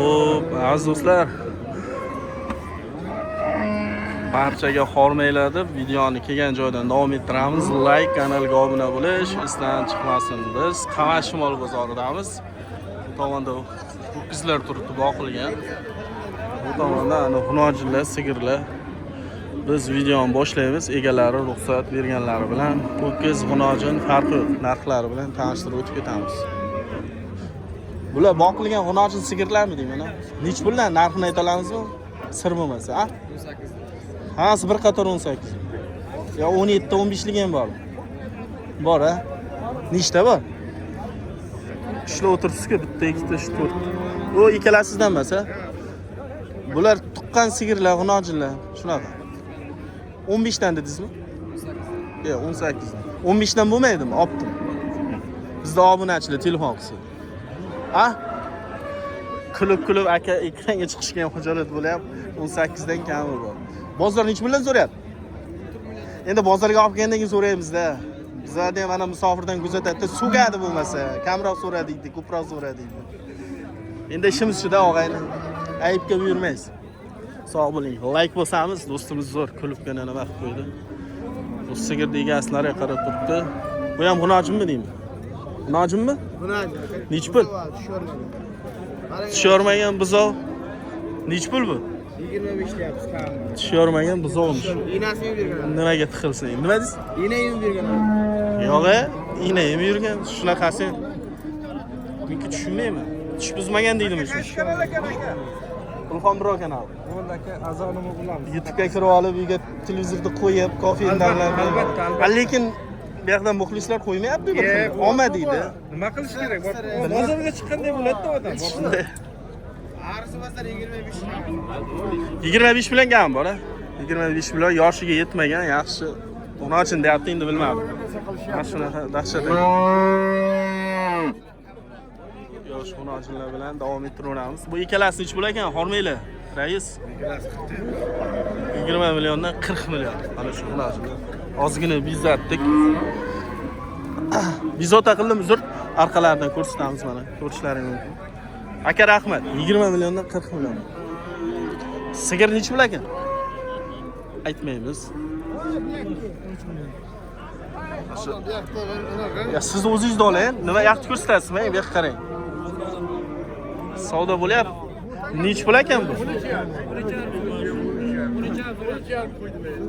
Xo'p, aziz do'stlar, barchaga xormanglar deb videoni kelgan joydan davom ettiramiz. Like, kanalga obuna bo'lish esdan chiqmasin. Biz Qamashimol bozoridamiz. Bu tomonda ho'kizlar turibdi boqilgan. Bu tomonda ana xunojinlar, sigirlar. Biz videoni boshlaymiz. Egalari ruxsat berganlari bilan ho'kiz, xunojin farqi narxlari bilan tanishtirib o'tib ketamiz. Bular boqilgan xunojin sigirlarmi deyman? Nech puldan narxini ayta olamizmi? Sir bo'lmasa, ha? 18. Hasi bir qator 18. Ya 17, 15 lik ham bor. Bor, ha? Nechta bor? Ishlar o'tiribsiz-ku, bitta, ikkita, 4. O ikkalasizdan emas, ha? Bular tuqqan sigirlar, xunojinlar, shunaqa. 15 dan dedingizmi? 18. Yo'q, 18 dan. 15 dan bo'lmaydimi? Olibdim. Bizda obunachilar telefon qilsa. Ha? Kulib aka ekranga chiqishga ham xijolat bo'lyapti. 18 dan kami bor. Bozor nech puldan so'rayapti? Endi bozorga olib kelgandan keyin so'raymiz-da. Bizlarda ham mana musofirdan kuzatadi, sugadi bo'lmasa, kamroq so'radingdi, ko'proq so'radingdi. Endi ishimiz shu-da, og'ayni. Aybga buyurmaysiz. Sog' bo'ling. Like bosamiz, do'stimiz zo'r kulibgina nima qilib qo'ydi. Bu sigirni egasilariga qarab turibdi. Bu ham xunojinmi deymi? Xunojinmi? Xunojin. Nech pul? Tushormagan buzov. Nech pul bu? 25 deyapsiz kam. Tushormagan buzovmish. Iynasini yeb yurgan. Nimaga tiqilsin? Nima deysiz? Iyna yeb yurgan. Yo'q-a, iyna yeb yurgan. Shunaqasi. Menga tushunmayman. Tush buzmagan deydimi shu? Ulxon Bro kanali. Bularga azonimi bo'lamiz. YouTube'ga kirib olib, uyga televizorda qo'yib, kofe'inlarni. Albatta. Lekin bu yoqdan muxlislar qo'ymayapti bir xil. Olmadiydi. Nima qilish kerak? Bozorga chiqqanday bo'ladi-da odam. Shunday. Arzi bozor 25. 25 bilan gam bor, ha? 25 bilan yoshiga yetmagan, yaxshi. Uni uchun deyapti, endi bilmadim. Mana shunaqa dahshat. Yosh xunojinlar bilan davom ettiraveramiz. Bu ikkalasi nech pul ekan? Xormanglar, rais. 20 milliondan 40 million. Mana shu xunojinlar. Ozgina bezatdik. Bezovta qildim, uzr. Orqalaridan ko'rsatamiz mana. Ko'rishlaring mumkin. Aka rahmat. 20 milliondan 40 million. Sigir nech pul ekan? Aytmaymiz. Ya siz o'zingiz oling. Nima yaxshi ko'rsatasizmi? Bu yoqqa qarang. Savdo bo'lyapti. Nech pul ekan bu?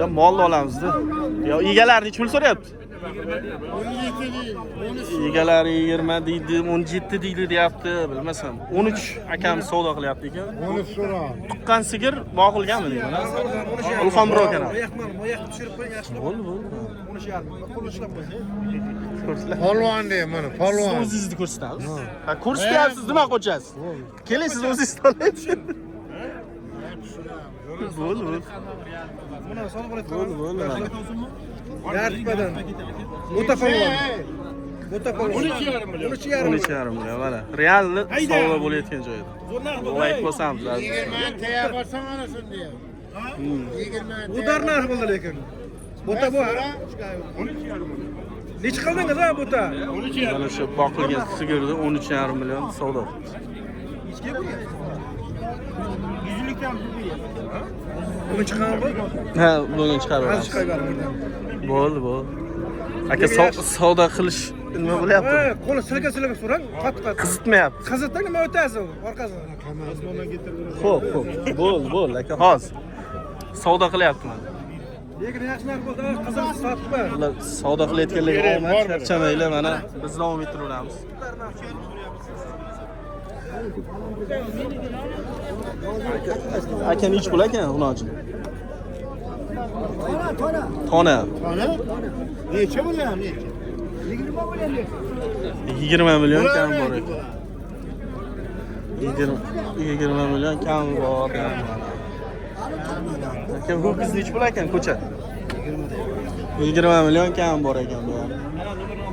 Ya mol olamiz-da. Ya egalar nech pul so'rayapti? 12 egalari 20 deydi, 17 deydi deyapti, bilmasam. 13 akamiz savdo qilyapti ekan. 13 so'ra. Tuqqan sigir boqilganmi deyman. Ulxon Bro kanali. Mo'yaqni tushirib qo'ying yaxshi. Bo'ldi. 13,5. Qo'l ishlab qo'ying. Ko'rsatlar. Polvon deyman, mana polvon. O'zingizni ko'rsatamiz. Ha, ko'rsatyapsiz, nima qo'yasiz? Keling, siz o'zingiz olaysiz. Bo'ldi. Buni soni qo'yib Bo'ldi. Yartmadan. O'ta polvon. 12,5 million. 13,5 million mana. Realni savdo bo'layotgan joyda. Like bosamiz. 20 taya borsam ana shunday. 20. Udar narx bo'ldi lekin. Bo'ta bu. 12,5. Nech qildingiz ha bo'ta? Mana shu boqilgan sigirni 13,5 million savdo. Buni chiqarib bu? Ha, bugun chiqarib. Hozir chiqarib Bo'ldi. Aka savdo qilish nima bo'lyapti? Qo'li silka so'rang, qat-qat. Qizitmayapti. Qizitda nima o'tasi orqasidan? Xo'p. Bo'ldi, aka hozir. Savdo qilyaptiman. Lekin yaxshi narx bo'ldi, qizim sotibmi? Ular savdo qilayotganlarga omad, charchamaylar, mana biz davom ettiraveramiz. Aka nech pul ekan xunojin? Tona. Necha bo'lyapti? 20 million kam bor ekan. 20 million kam bor. Aka ho'kiz nech pul ekan ko'cha? 20 million kam bor ekan bu.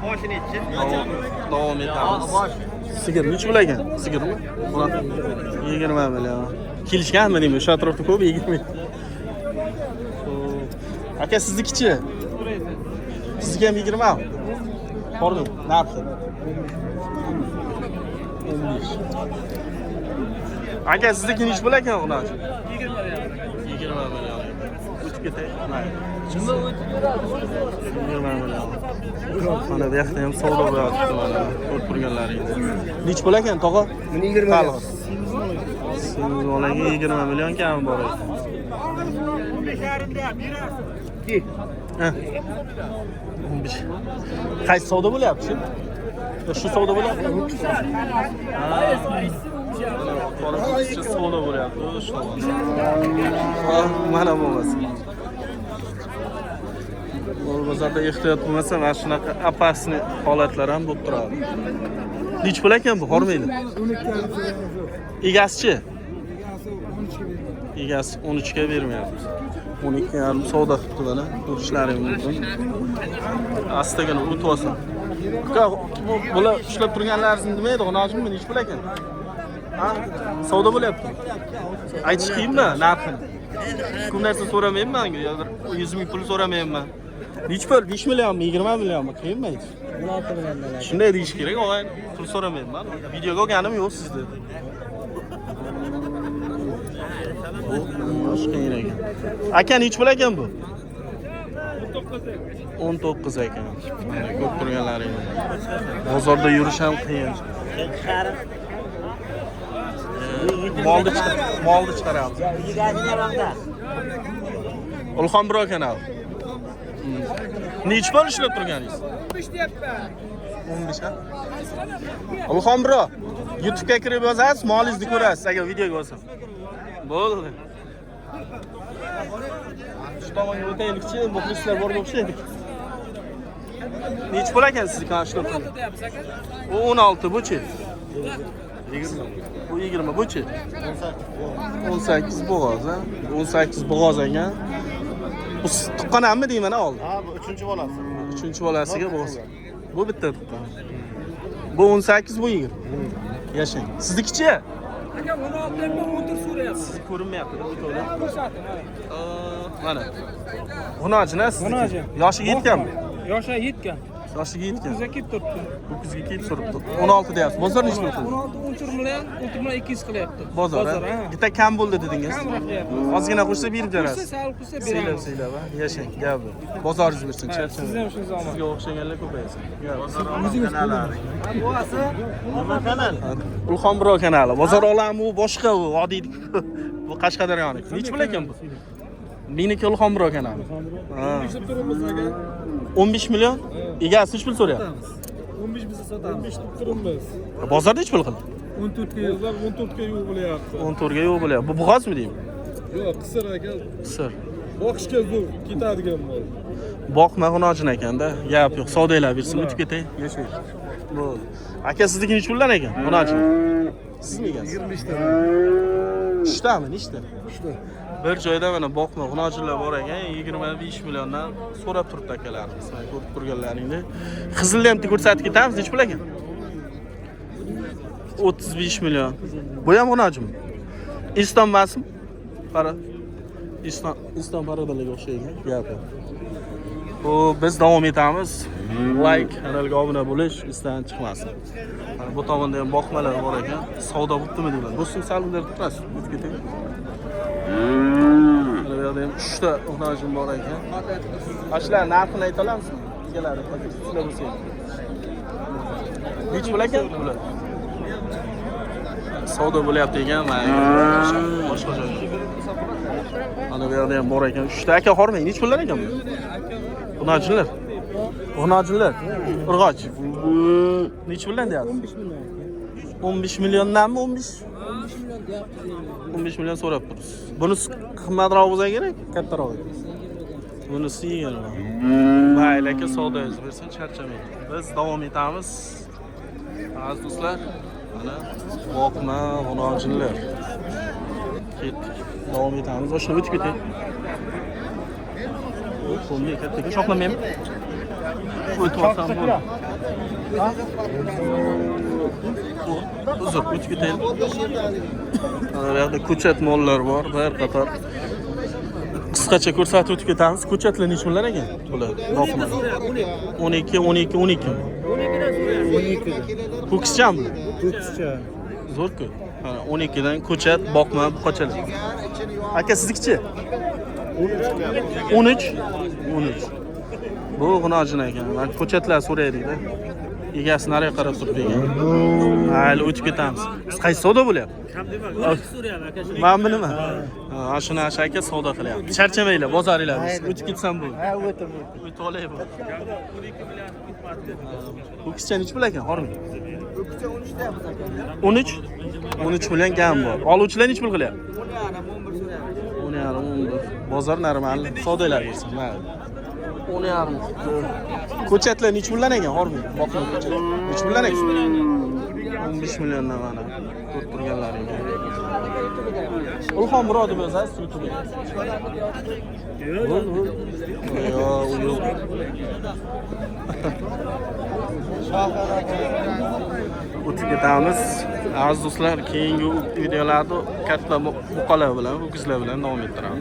Boshini ichi. Davom etamiz. Sigir nech pul ekan? Sigirmi? 20 million. Kelishganmi deymi? O'sha atrofda ko'p 20. Aka siznikichi? Sizga ham 20 mi? Pardon, narxi. 15. Aka sizniki nech bo'lar ekan xunoji? 20 million. O'tib ketay. 20 million. Mana bu yoqda ham savdo bo'lyapti mana. Ko'rib turganlaringiz. Nech bo'lar ekan tog'a? Buni 20 million. Siz bolaga 20 million kam bor ekan. Ha. 15. Qaysi savdo bo'lyapti? Shu savdo bo'lyapti. Qora savdo bo'lyapti. Mana bo'lmasin. Bu bozorda ehtiyot bo'lmasa, mana shunaqa opasni holatlar ham bo'lib turadi. Nech bo'lar ekan bu? Hormaydi. Egasichi? Egasi 13 ga bermayapmiz. 12,5 savdo qilibdi mana. Ko'rishlaring mumkin. Astagina o'tib olsin. Bular ishlab turganlaringiz nima edi? Xonojimmi? Nech bo'lar ekan? Ha? Savdo bo'lyapti. Aytish qiyinmi narxini? Hech narsa so'ramayman, yo'q 100 ming pul so'ramayman. Nech pul? 5 millionmi, 20 millionmi? Qiyinmi aytish? 16 million. Shunday deyish kerak, og'ay. Pul so'ramayman. Videoga olganim yo'q sizda. Boshqa kerak. Aka nech bo'lar ekan bu? 19 ekan. Mana ko'p turganlaringiz. Bozorda yurish ham qiyin. Molni chiqaryapti. Ulxonbro kanal. Nech pul ishlab turganingiz? 15 deyapman. 15 ha? Ulxonbro, YouTube ga kirib yozasiz, molingizni ko'rasiz agar videoga olsa. Bo'ldi. Shu tomonga o'taylikchi, muxlislar borga o'xshaydi. Nech pul ekan sizniki mana shu? 16 deyapsiz aka. U 16 buchi. 20. Bu 20 buchi. 18 bo'g'oz, ha? 18 bo'g'oz ekan. Bu tuqqanammi deyman oldi. Ha, bu 3-bolasi. 3-bolasiga bo'g'oz. Bu bitta tuqqan. Bu 18, bu 20. Yashang. Siznikichi? Aka 16 deb o'tir so'rayapsiz. Siz ko'rinmayapti, to'g'ri? Mana. Xunojina siz. Xunoji. Yoshiga yetganmi? Yoshi yetgan. Yoshiga yetgan. 9 ga kelib turibdi. 9 ga kelib turibdi. 16 deyapsiz. Bozor nech pul? 16 million, 10 million 200 qilyapti. Bozor, ha? Bitta kam bo'ldi dedingiz. Kamroq deyapti. Ozgina qo'shsa berib berasiz. Sal qilsa beramiz. Siylab, ha? Yashang, gap bu. Bozoringiz bersin, charchang. Siz ham shu zamon. Sizga o'xshaganlar ko'paysin. Nima kanal? Ulxonbro kanali. Bozor olami u boshqa u, oddiy. Bu Qashqadaryoniki. Nech pul ekan bu? Meniki Ulxonbro kanali. Ha. 15 million? Egasi nech pul so'rayapti? 15 biz sotamiz. 15 turibmiz. Bozorda nech pul qildi? 14 ga yozlar, 14 ga yo'q bo'lyapti. 14 ga yo'q bo'lyapti. Bu bo'g'ozmi deymi? Yo'q, qisir aka. Qisir. Boqishga zo'r ketadigan mol. Boqma xunojin ekanda. Gap yo'q, savdolar bersin, o'tib ketay. Yashay. Bo'ldi. Aka sizniki nech puldan ekan? Xunojin. Sizmi egasiz? 25 ta. 3 tami, nechta? 3 ta. Bir joyda mana boqma xunojinlar bor ekan, 25 milliondan so'rab turibdi akalarimiz. Mana ko'rib turganlaringni. Qizilni ham ko'rsatib ketamiz, nech pul ekan? 35 million. Bu ham xunojinmi? Iston emasmi? Qara. Iston paradalariga o'xshaydi. Gap. Bu biz davom etamiz. Like, kanalga obuna bo'lish, isdan chiqmasin. Mana bu tomonda ham boqmalar bor ekan. Savdo bo'libdimi deyman. Do'stim salonda turasiz. O'tib ketay. Mana bu yerda ham 3 ta xunojin bor ekan. Ashlar narxini ayta olamizmi? Egalari, sizlar bo'lsangiz. Nech pul ekan bular? Savdo bo'lyapti ekan, mana boshqa joyda. Mana bu yerda ham bor ekan. 3 ta aka hormang. Nech pullar ekan bu? Xunojinlar. Xunojinlar. Urg'och. Nech puldan deyapsiz? 15 million. 15 milliondanmi 15? 15 million so'rab turibsiz. Bunisi qimmatroq bo'lsa kerak, kattaroq. Bunisi 20. Mayli aka, savdoyingiz bersin, charchamaydi. Biz davom etamiz. Aziz do'stlar, mana boqma xunojinlar. Ketdik. Davom etamiz. Boshqa o'tib ketay. Qo'lni kattaga shoqlamaymi? O'tib olsam bo'ladi. Uzr, o'tib ketaylik. Mana bu yerda ko'chat mollar bor, bir qator. Qisqacha ko'rsatib o'tib ketamiz. Ko'chatlar nech pullar ekan? Bular boqma. 12. 12 dan so'rayapti. 12 dan. Ko'kschami? Ko'kcha. Zo'r-ku. 12 dan ko'chat, boqma, buqachalar. Aka siznikichi? 13. Bu g'unojin ekan. Men ko'chatlar so'raydi-da. Egasi nariga qarab turibdi ekan. Hali o'tib ketamiz. Siz qaysi savdo bo'lyapti? Mana bunimi? Ha, shuni aka savdo qilyapti. Charchamanglar, bozoringlar. O'tib ketsam bo'ldi. Ha, o'tim. O'tib olay bu. Bu kichkina nech pul ekan, hormi? 13. 13 million kam bor. Oluvchilar nech pul qilyapti? 10,5. Bozor normal, savdolar bersin. Mayli. 10,5. Ko'chatlar nech puldan ekan, hormi? Boqma ko'chat. Nech puldan ekan? 15 milliondan mana. Ko'rib turganlaringiz. Ulxon Murodov o'zasiz YouTube'ga. Yo'q. O'tib ketamiz. Aziz do'stlar, keyingi videolarda katta buqalar bilan, ho'kizlar bilan davom ettiramiz.